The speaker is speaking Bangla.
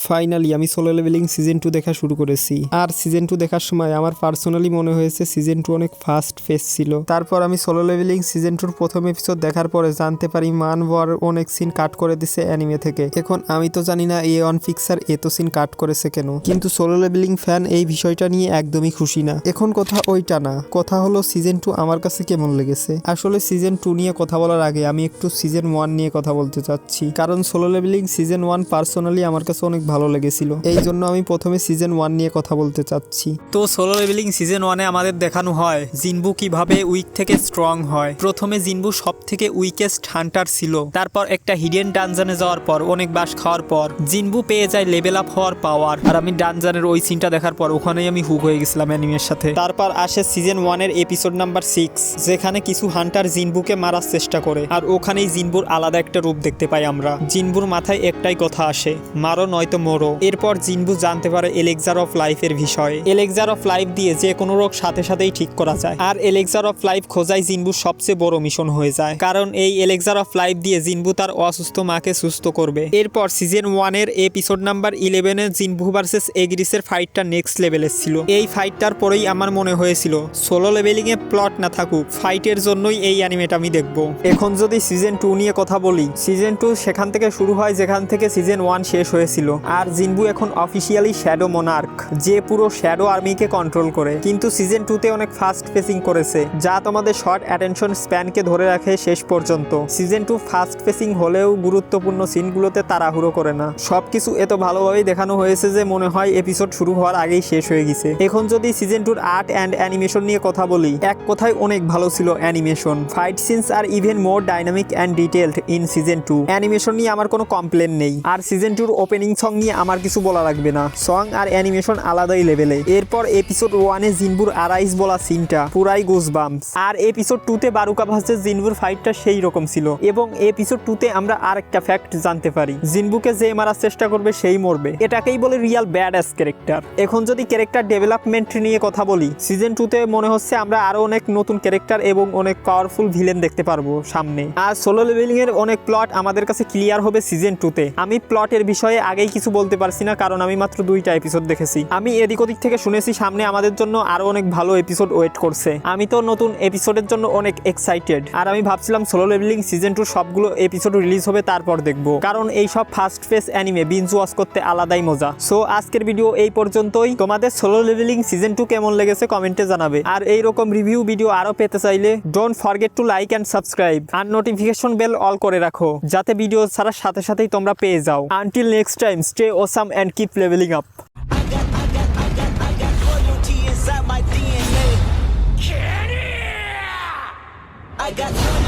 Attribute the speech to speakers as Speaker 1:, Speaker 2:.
Speaker 1: ফাইনালি আমি সোলো লেভেলিং সিজন 2 দেখা শুরু করেছি। আর সিজন 2 দেখার সময় আমার পার্সোনালি মনে হয়েছে সিজন 2 অনেক ফাস্ট পেস ছিল। তারপর আমি সোলো লেভেলিং সিজন 2 প্রথম এপিসোড দেখার পরে জানতে পারি মানওয়ার অনেক সিন কাট করে দিছে অ্যানিমে থেকে। এখন আমি তো জানি না A1 পিকচার এত সিন কাট করেছে কেন, কিন্তু সোলো লেভেলিং ফ্যান এই বিষয়টা নিয়ে একদমই খুশি না। এখন কথা ওইটা না, কথা হলো সিজন 2 আমার কাছে কেমন লেগেছে। আসলে সিজন 2 নিয়ে কথা বলার আগে আমি একটু সিজন 1 নিয়ে কথা বলতে চাচ্ছি, কারণ সোলো লেভেলিং সিজন 1 পার্সোনালি আমার কাছে অনেক ভালো লেগেছিল। এই জন্য আমি প্রথমে সিজন 1 নিয়ে কথা বলতে চাচ্ছি।
Speaker 2: তো সোলো লেভেলিং সিজন 1-এ আমাদের দেখানো হয় জিনবু কিভাবে উইক থেকে স্ট্রং হয়। প্রথমে জিনবু সব থেকে উইকেস্ট হান্টার ছিল। তারপর একটা হিডেন ডানজানে যাওয়ার পর অনেক বাস খাওয়ার পর জিনবু পেয়ে যায় লেভেল আপ হওয়ার পাওয়ার। আর আমি ডানজানের ওই সিনটা দেখার পর ওখানেই আমি হুক হয়ে গেছিলাম অ্যানিমের সাথে। তারপর আসে সিজন 1-এর এপিসোড নাম্বার 6, যেখানে কিছু হান্টার জিনবুকে মারার চেষ্টা করে। আর ওখানেই জিনবুর আলাদা একটা রূপ দেখতে পাই আমরা। জিনবুর মাথায় একটাই কথা আসে, মারো নয়তো মরো। এরপর জিনবু জানতে পারে এলেক্সার অফ লাইফের বিষয়ে। এলেক্সার অফ লাইফ দিয়ে যে কোনো রোগ সাথে সাথেই ঠিক করা যায়। আর এলেক্সার অফ লাইফ খোঁজাই জিনবুর সবচেয়ে বড় মিশন হয়ে যায়, কারণ এই এলেক্সার অফ লাইফ দিয়ে জিনবু তার অসুস্থ মাকে সুস্থ করবে। এরপর সিজন 1-এর এপিসোড নাম্বার 11-এ জিনবু ভার্সেস এগ্রিসের ফাইটটা নেক্সট লেভেলের ছিল। এই ফাইটটার পরেই আমার মনে হয়েছিল সোলো লেভেলিং এ প্লট না থাকুক, ফাইটের জন্যই এই অ্যানিমেটা আমি দেখবো। এখন যদি সিজন 2 নিয়ে কথা বলি, সিজন 2 সেখান থেকে শুরু হয় যেখান থেকে সিজন 1 শেষ হয়েছিল। আর জিনবু এখন অফিসিয়ালি শ্যাডো মোনার্ক, যে পুরো শ্যাডো আর্মিকে কন্ট্রোল করে। কিন্তু সিজন 2-তে অনেক ফাস্ট পেসিং করেছে, যা তোমাদের শর্ট অ্যাটেনশন স্প্যানকে ধরে রাখে শেষ পর্যন্ত। সিজন 2 ফাস্ট পেসিং হলেও গুরুত্বপূর্ণ সিনগুলোতে তাড়াহুড়ো করে না। সবকিছু এত ভালোভাবেই দেখানো হয়েছে যে মনে হয় এপিসোড শুরু হওয়ার আগেই শেষ হয়ে গেছে। এখন যদি সিজন 2-র আর্ট অ্যান্ড অ্যানিমেশন নিয়ে কথা বলি, এক কথায় অনেক ভালো ছিল অ্যানিমেশন। ফাইট সিনস আর even more dynamic and detailed in season 2। Animation নিয়ে আমার কোনো কমপ্লেন নেই। আর সিজন 2-র ওপেনিং সং নিয়ে আমার কিছু বলা লাগবে না, সং আর অ্যানিমেশন আলাদাই লেভেলে। এরপর এপিসোড 1-এ জিনবুর আরাইস বলা সিনটা পুরাই গুজবাম্পস। আর এপিসোড 2-তে বারুকা ভার্সেস জিনবুর ফাইটটা সেই রকম ছিল। এবং এপিসোড 2-তে আমরা আরেকটা ফ্যাক্ট জানতে পারি, জিনবুকে যে মারার চেষ্টা করবে সেই মরবে। এটাকেই বলে রিয়াল ব্যাডাস ক্যারেক্টার। এখন যদি ক্যারেক্টার ডেভেলপমেন্ট নিয়ে কথা বলি, সিজন 2-তে মনে হচ্ছে আমরা আরো অনেক নতুন ক্যারেক্টার এবং অনেক পাওয়ারফুল ভিলেন দেখতে পারবো সামনে। আর সোলো লেভেলিং এর অনেক প্লট আমাদের কাছে ক্লিয়ার হবে সিজন 2-তে। আমি প্লটের বিষয়ে আগেই কিছু বলতে পারছি না, কারণ আমি মাত্র 2টা এপিসোড দেখেছি। আমি এদিক ওদিক থেকে শুনেছি সামনে আমাদের জন্য আরো অনেক ভালো এপিসোড ওয়েট করছে। আমি তো নতুন এপিসোডের জন্য অনেক এক্সাইটেড। আর আমি ভাবছিলাম সোলো লেভেলিং সিজন 2 সবগুলো এপিসোড রিলিজ হবে তারপর দেখবো, কারণ এই সব fast face anime binge watch করতে আলাদাই মজা। সো আজকের ভিডিও এই পর্যন্তই। তোমাদের সোলো লেভেলিং সিজন 2 কেমন লেগেছে কমেন্টে জানাবে। আর এইরকম রিভিউ ভিডিও আরো পেতে চাইলে don't forget to like and subscribe আর নোটিফিকেশন বেল অল করে রাখো, যাতে ভিডিও ছাড়ার সাথে সাথেই তোমরা পেয়ে যাও। Until next time, stay awesome and keep leveling up.
Speaker 3: I got